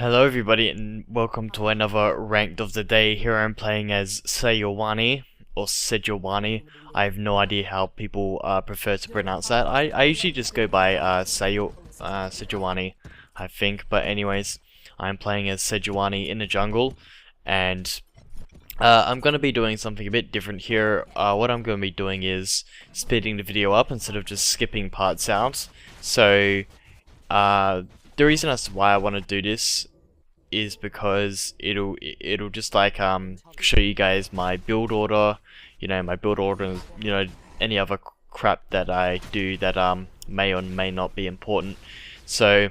Hello everybody and welcome to another ranked of the day. Here I'm playing as Sejuani or Sejuani. I have no idea how people prefer to pronounce that. I usually just go by Sejuani, I think. But anyways, I'm playing as Sejuani in the jungle, and I'm going to be doing something a bit different here. What I'm going to be doing is speeding the video up instead of just skipping parts out. So the reason as to why I want to do this is because it'll just like show you guys my build order, my build order, any other crap that I do that may or may not be important. So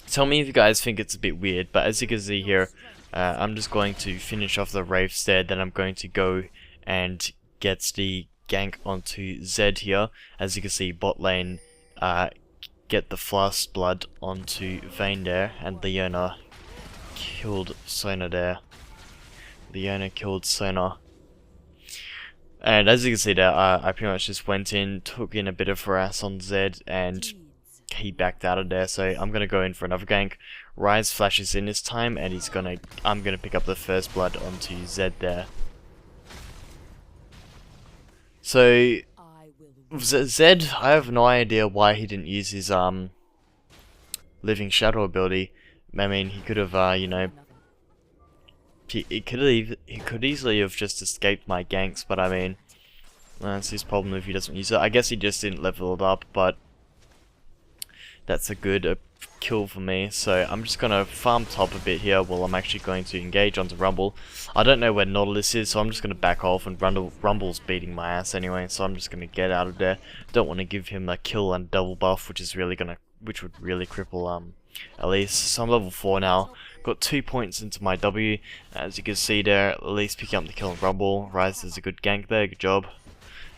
tell me if you guys think it's a bit weird, but as you can see here, I'm just going to finish off the Wraiths there, then I'm going to go and get the gank onto Zed here. As you can see, bot lane, get the fast blood onto Vayne there, and Leona killed Sona there. Leona killed Sona. And as you can see there, I pretty much just went in, took in a bit of harass on Zed, and he backed out of there. So I'm gonna go in for another gank. Ryze flashes in this time, and I'm gonna pick up the first blood onto Zed there. So Zed, I have no idea why he didn't use his Living Shadow ability. I mean, he could have, he could easily have just escaped my ganks, but I mean, that's his problem if he doesn't use it. I guess he just didn't level it up, but that's a good kill for me. So I'm just gonna farm top a bit here while I'm actually going to engage onto Rumble. I don't know where Nautilus is, so I'm just gonna back off, and Rumble's beating my ass anyway, so I'm just gonna get out of there. Don't want to give him a kill and double buff, which would really cripple Elise. So I'm level 4 now. Got 2 points into my W. As you can see there, Elise picking up the kill on Rumble. Ryze does a good gank there, good job.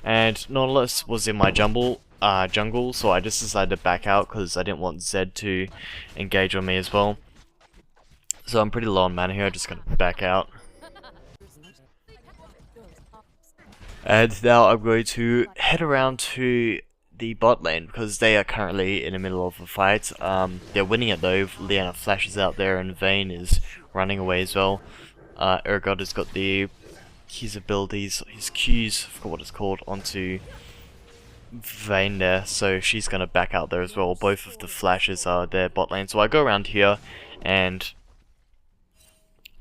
And Nautilus was in my jungle, so I just decided to back out because I didn't want Zed to engage on me as well. So I'm pretty low on mana here, just gonna back out. And now I'm going to head around to the bot lane because they are currently in the middle of a fight. They're winning it though. Leona flashes out there and Vayne is running away as well. Urgot has got his abilities, his Qs, I forgot what it's called, onto Vayne there, so she's gonna back out there as well. Both of the flashes are their bot lane, so I go around here and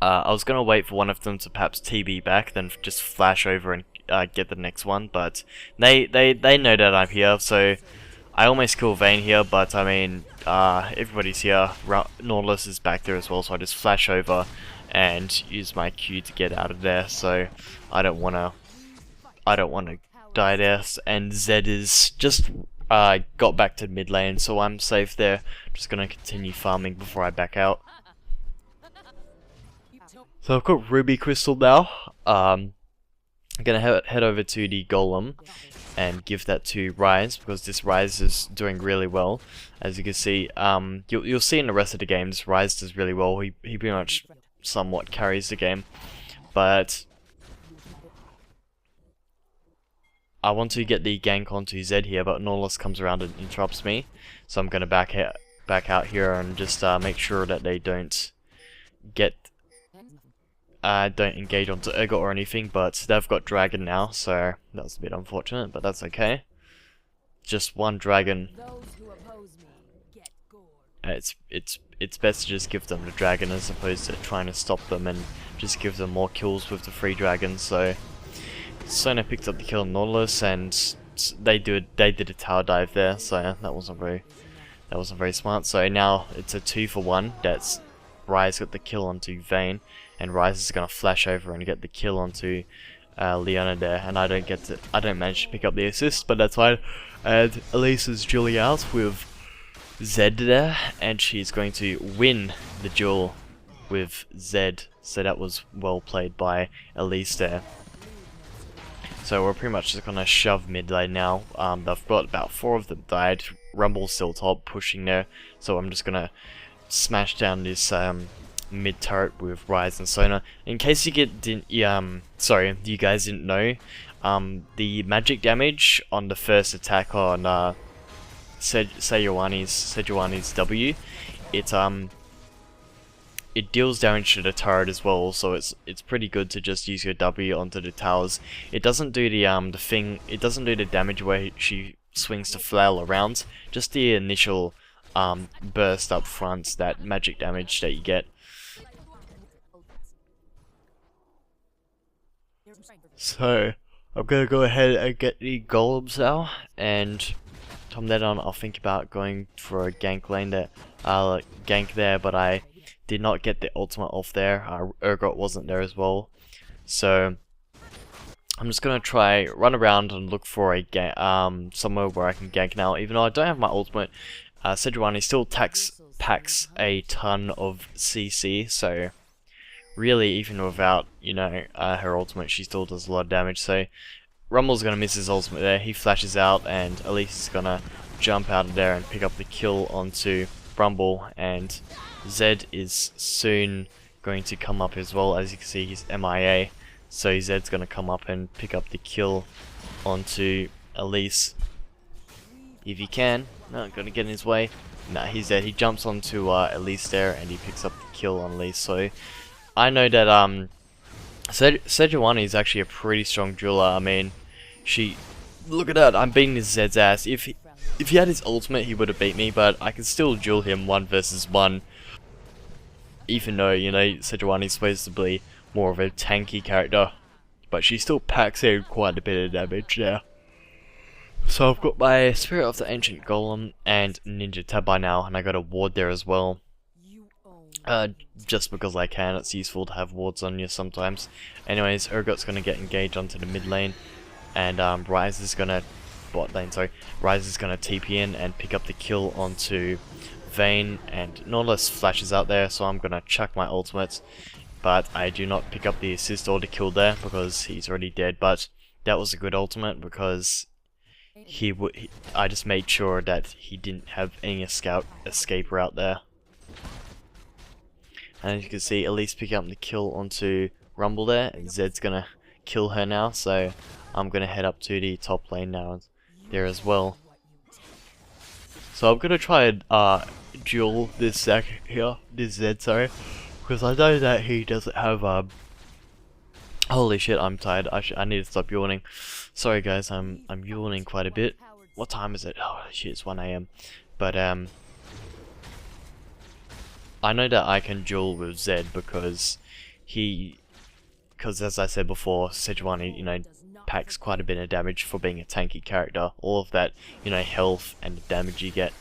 I was gonna wait for one of them to perhaps TB back, then just flash over and get the next one, but they know that I'm here, so I almost kill Vayne here, but I mean, everybody's here. Nautilus is back there as well, so I just flash over and use my Q to get out of there. So I don't wanna die there. And Zed is just got back to mid lane, so I'm safe there. Just gonna continue farming before I back out. So I've got Ruby Crystal now. I'm gonna head over to the Golem and give that to Ryze because this Ryze is doing really well. As you can see, you'll see in the rest of the game, this Ryze does really well. He pretty much somewhat carries the game, but I want to get the gank onto Zed here, but Nautilus comes around and interrupts me, so I'm gonna back out here and just make sure that they don't engage onto Urgot or anything, but they've got dragon now, so that's a bit unfortunate, but that's okay. Just one dragon. It's best to just give them the dragon as opposed to trying to stop them and just give them more kills with the free dragon. So Sona picked up the kill on Nautilus, and they did a tower dive there, so that wasn't very smart. So now it's a 2-for-1. That's Ryze got the kill onto Vayne, and Ryze is gonna flash over and get the kill onto Leona there, and I don't manage to pick up the assist, but that's fine. And Elise is dueling out with Zed there, and she's going to win the duel with Zed. So that was well played by Elise there. So we're pretty much just gonna shove mid lane now. They've got about 4 of them died. Rumble's still top, pushing there, so I'm just gonna smash down this mid turret with Ryze and Sona. In case you guys didn't know, the magic damage on the first attack on Sejuani's W, it deals damage to the turret as well, so it's pretty good to just use your W onto the towers. It doesn't do the thing. It doesn't do the damage where she swings to flail around. Just the initial burst up front, that magic damage that you get. So I'm gonna go ahead and get the golems now, and from then on I'll think about going for a gank lane there. I'll gank there, but I did not get the ultimate off there. Urgot wasn't there as well, so I'm just gonna try run around and look for a somewhere where I can gank now. Even though I don't have my ultimate, Sejuani still packs a ton of CC, so really even without, you know, her ultimate, she still does a lot of damage. So Rumble's gonna miss his ultimate there. He flashes out, and Elise is gonna jump out of there and pick up the kill onto Rumble, and Zed is soon going to come up as well. As you can see, he's MIA, so Zed's going to come up and pick up the kill onto Elise if he can. No, going to get in his way. Nah, he's dead. He jumps onto Elise there, and he picks up the kill on Elise. So I know that Sejuani is actually a pretty strong jeweler. I mean, look at that. I'm beating this Zed's ass. If he had his ultimate, he would have beat me, but I can still duel him 1 versus 1. Even though, you know, Sejuani is supposed to be more of a tanky character, but she still packs in quite a bit of damage there. So I've got my Spirit of the Ancient Golem and Ninja Tab by now, and I got a ward there as well. Just because I can, it's useful to have wards on you sometimes. Anyways, Urgot's gonna get engaged onto the mid lane, and Ryze is gonna Ryze is gonna TP in and pick up the kill onto Vayne, and Nautilus flashes out there, so I'm gonna chuck my ultimate, but I do not pick up the assist or the kill there because he's already dead. But that was a good ultimate because I just made sure that he didn't have any escape route there. And as you can see, Elise picking up the kill onto Rumble there, and Zed's gonna kill her now, so I'm gonna head up to the top lane now there as well. So I'm gonna try and duel this Zed, sorry, because I know that he doesn't have holy shit, I'm tired. I need to stop yawning. Sorry guys, I'm yawning quite a bit. What time is it? Oh shit, it's 1 AM. But I know that I can duel with Zed because as I said before, Sejuani, you know, packs quite a bit of damage for being a tanky character. All of that, you know, health and the damage you get,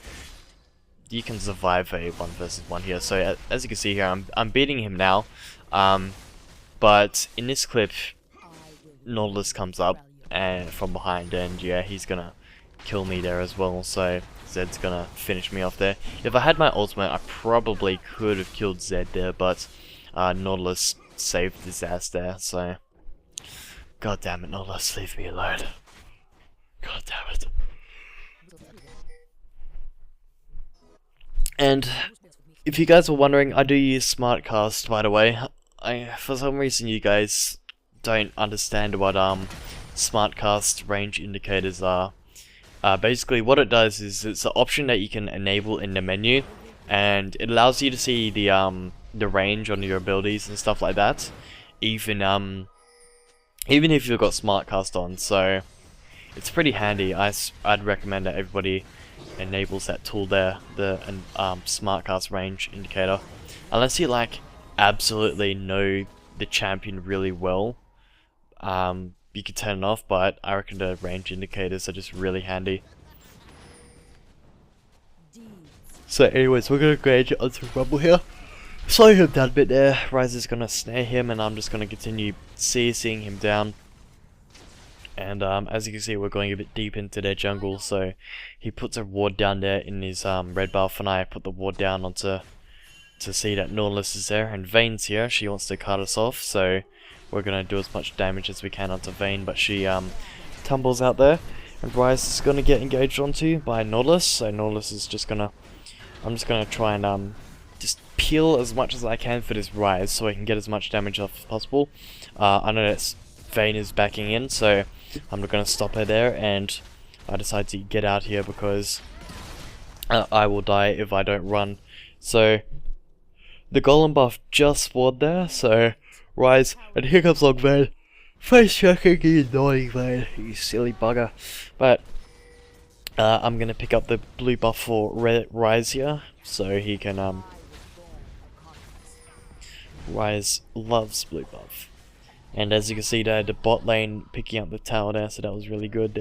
you can survive a 1 versus 1 here. So as you can see here, I'm beating him now, but in this clip, Nautilus comes up and from behind, and yeah, he's gonna kill me there as well. So Zed's gonna finish me off there. If I had my ultimate, I probably could have killed Zed there, but Nautilus saved his ass there. So god damn it, Nautilus, leave me alone. God damn it. And if you guys were wondering, I do use Smartcast, by the way. For some reason you guys don't understand what Smartcast range indicators are. Basically what it does is it's an option that you can enable in the menu, and it allows you to see the range on your abilities and stuff like that, even if you've got Smartcast on. So it's pretty handy. I'd recommend that everybody enables that tool there, the Smartcast range indicator, unless you like absolutely know the champion really well. You can turn it off, but I reckon the range indicators are just really handy. So anyways, we're gonna engage onto Rumble here. Slow him down a bit there. Ryze is gonna snare him, and I'm just gonna continue CCing him down. And as you can see, we're going a bit deep into their jungle, so he puts a ward down there in his red buff, and I put the ward down onto to see that Nautilus is there, and Vayne's here. She wants to cut us off, so we're gonna do as much damage as we can onto Vayne, but she tumbles out there, and Ryze is gonna get engaged onto by Nautilus. So Nautilus is just gonna, I'm just gonna try and just peel as much as I can for this Ryze, so I can get as much damage off as possible. I know that Vayne is backing in, so I'm not gonna stop her there, and I decide to get out here because I will die if I don't run. So the golem buff just spawned there, so Rise, and here comes Longman. Face checking, you naughty man, you silly bugger. But I'm gonna pick up the blue buff for Rise here, so he can Rise loves blue buff. And as you can see there, the bot lane picking up the tower there, so that was really good.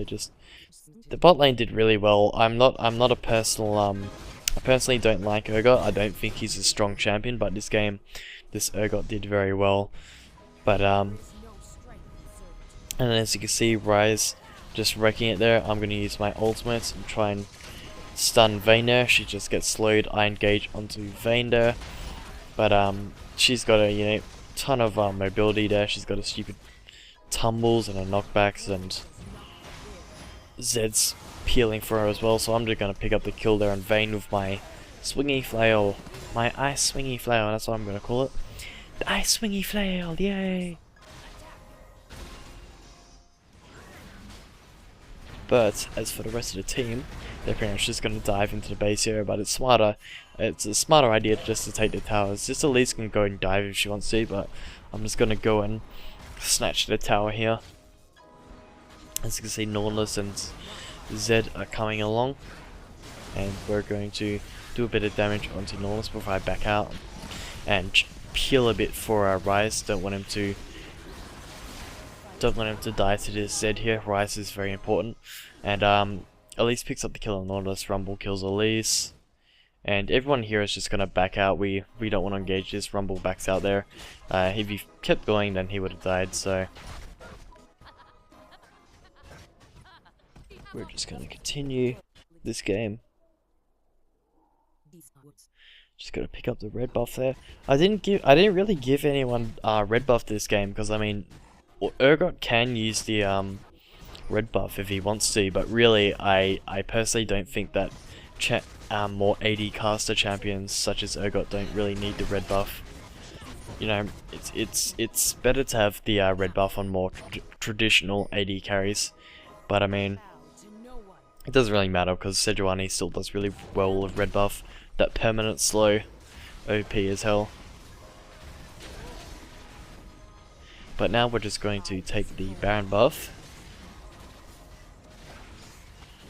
The bot lane did really well. I'm not a personal I personally don't like Urgot. I don't think he's a strong champion, but this game, this Urgot did very well. But and as you can see, Rise just wrecking it there. I'm gonna use my ultimate and try and stun Vayne there. She just gets slowed. I engage onto Vayne there, but she's got a ton of mobility there. She's got a stupid tumbles and a knockbacks, and Zed's peeling for her as well, so I'm just gonna pick up the kill there on Vayne with my swingy flail. My ice swingy flail, that's what I'm gonna call it. The ice swingy flail, yay! But as for the rest of the team, they're pretty much just gonna dive into the base area, but it's a smarter idea just to take the towers. Just Elise can go and dive if she wants to, but I'm just gonna go and snatch the tower here. As you can see, Nautilus and Zed are coming along, and we're going to do a bit of damage onto Nautilus before I back out and peel a bit for our Rise. Don't want him to die to this Zed here. Rise is very important, and Elise picks up the kill on Nautilus. Rumble kills Elise, and everyone here is just gonna back out. We don't want to engage this. Rumble backs out there. If he kept going, then he would have died. So we're just gonna continue this game. Just gotta pick up the red buff there. I didn't really give anyone red buff this game, because I mean, Urgot can use the red buff if he wants to, but really I personally don't think that more AD caster champions such as Urgot don't really need the red buff. You know, it's better to have the red buff on more traditional AD carries, but I mean, it doesn't really matter because Sejuani still does really well with red buff. That permanent slow, OP as hell. But now we're just going to take the Baron buff.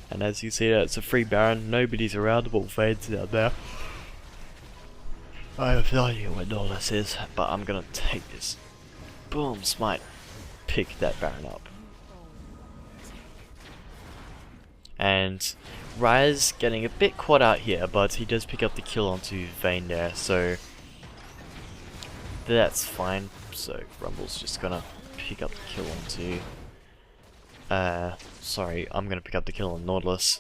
And as you see there, it's a free Baron, nobody's around, but Vade's down there. I have no idea what Nautilus is, but I'm gonna take this. Boom, smite. Pick that Baron up. And Rise getting a bit caught out here, but he does pick up the kill onto Vayne there, so that's fine. So Rumble's just gonna pick up the kill onto sorry, I'm gonna pick up the kill on Nautilus.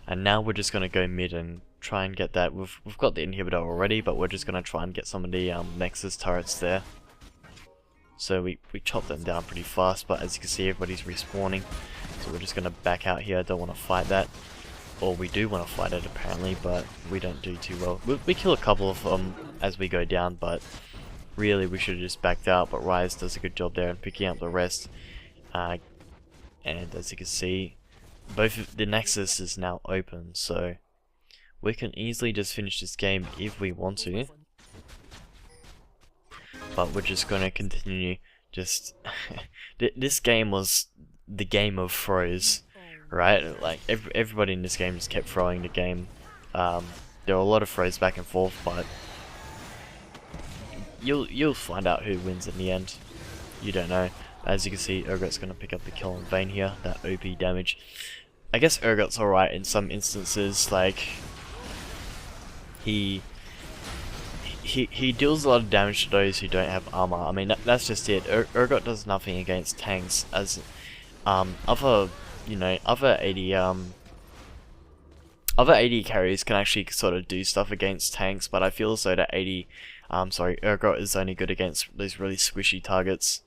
And now we're just gonna go mid and try and get that. We've got the inhibitor already, but we're just gonna try and get some of the Nexus turrets there. So we chop them down pretty fast, but as you can see, everybody's respawning. So we're just gonna back out here. Don't want to fight that. Or we do want to fight it apparently, but we don't do too well. We kill a couple of them as we go down, but really we should have just backed out. But Rise does a good job there in picking up the rest. And as you can see, both of the Nexus is now open, so we can easily just finish this game if we want to. But we're just gonna continue. Just this game was the game of throws, right? Like everybody in this game just kept throwing the game. There were a lot of throws back and forth, but you'll find out who wins in the end. You don't know. As you can see, Urgot's gonna pick up the kill on Vayne here. That OP damage. I guess Urgot's alright in some instances. Like he deals a lot of damage to those who don't have armor. I mean, that's just it. Urgot does nothing against tanks, as other AD carries can actually sort of do stuff against tanks, but I feel as though that Urgot is only good against those really squishy targets.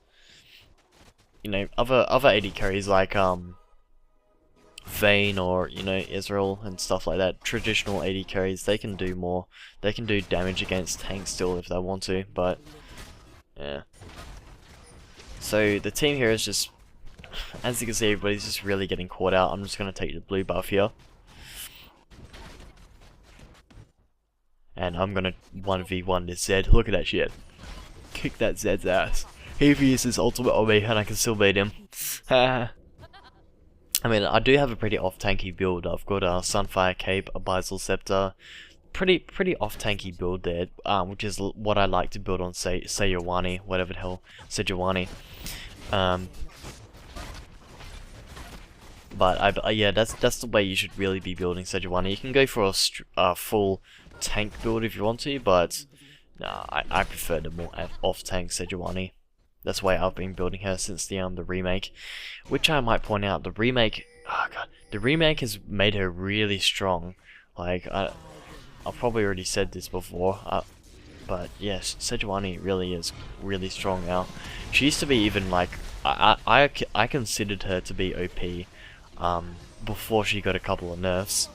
You know, other AD carries like Vayne or Israel and stuff like that, traditional AD carries, they can do more. They can do damage against tanks still if they want to, but yeah. So the team here is just, as you can see, everybody's just really getting caught out. I'm just gonna take the blue buff here. and I'm gonna 1v1 this Zed. Look at that shit. Kick that Zed's ass. He uses ultimate on me and I can still beat him. I mean, I do have a pretty off-tanky build. I've got a Sunfire Cape, a Abyssal Scepter. Pretty off-tanky build there, which is what I like to build on Sejuani, whatever the hell, Sejuani. But yeah, that's the way you should really be building Sejuani. You can go for a full tank build if you want to, but nah, I prefer the more off-tank Sejuani. That's why I've been building her since the remake, which I might point out, the remake, oh god, the remake has made her really strong. Like I've probably already said this before, but yes, Sejuani really is really strong now. She used to be even like I considered her to be OP before she got a couple of nerfs,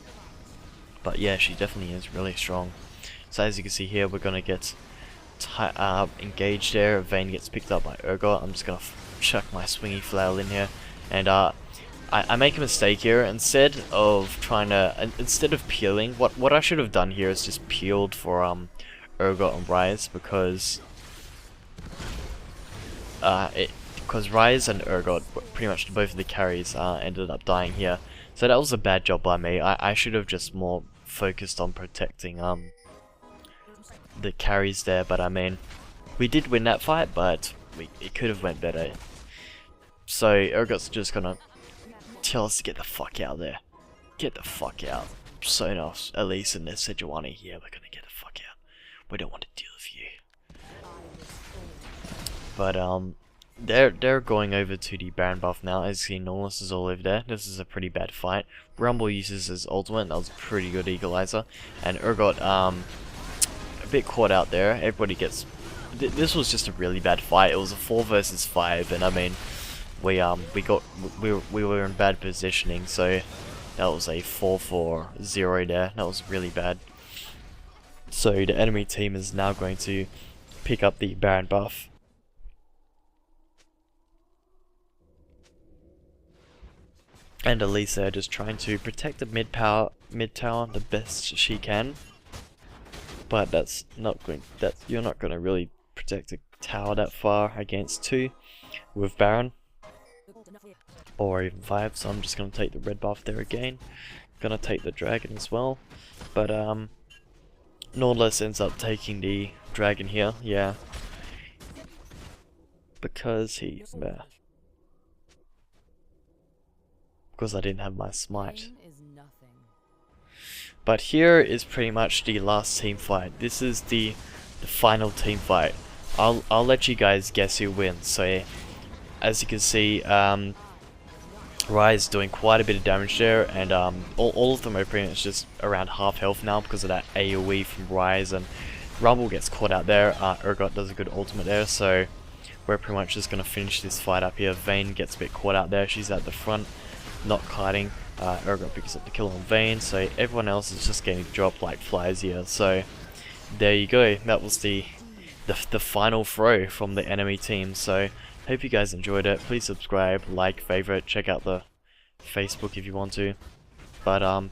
but yeah, she definitely is really strong. So as you can see here, we're gonna get engaged there. Vayne gets picked up by Urgot. I'm just gonna chuck my swingy flail in here, and I make a mistake here. Instead of peeling, what I should have done here is just peeled for Urgot and Ryze, because Ryze and Urgot, pretty much both of the carries, ended up dying here. So that was a bad job by me. I should have just more focused on protecting the carries there, but I mean, we did win that fight, but it could have went better. So Urgot's just gonna tell us to get the fuck out of there. Get the fuck out. So enough, at least in this Sejuani here, we're gonna get the fuck out. We don't want to deal with you. But they're going over to the Baron buff now. As you see, Nautilus is all over there. This is a pretty bad fight. Rumble uses his ultimate. That was a pretty good equalizer, and Urgot a bit caught out there. Everybody gets. This was just a really bad fight. It was a 4 versus 5, and I mean, we were in bad positioning, so that was a 4-4-0 there. That was really bad. So the enemy team is now going to pick up the Baron buff. And Elisa just trying to protect the mid tower the best she can. But that's not going. You're not going to really protect a tower that far against 2 with Baron, or even 5. So I'm just going to take the red buff there again. Gonna take the dragon as well, but Nautilus ends up taking the dragon here. Yeah, because because I didn't have my smite. But here is pretty much the last team fight. This is the final team fight. I'll let you guys guess who wins. So as you can see, Ryze doing quite a bit of damage there, and all of them are pretty much just around half health now because of that AoE from Ryze, and Rumble gets caught out there. Urgot does a good ultimate there, so we're pretty much just gonna finish this fight up here. Vayne gets a bit caught out there. She's at the front, not kiting. Urgot picks up the kill on Vayne, so everyone else is just getting dropped like flies here. So there you go. That was the final throw from the enemy team. So hope you guys enjoyed it. Please subscribe, like, favorite, check out the Facebook if you want to. But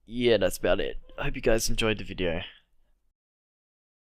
yeah, that's about it. I hope you guys enjoyed the video.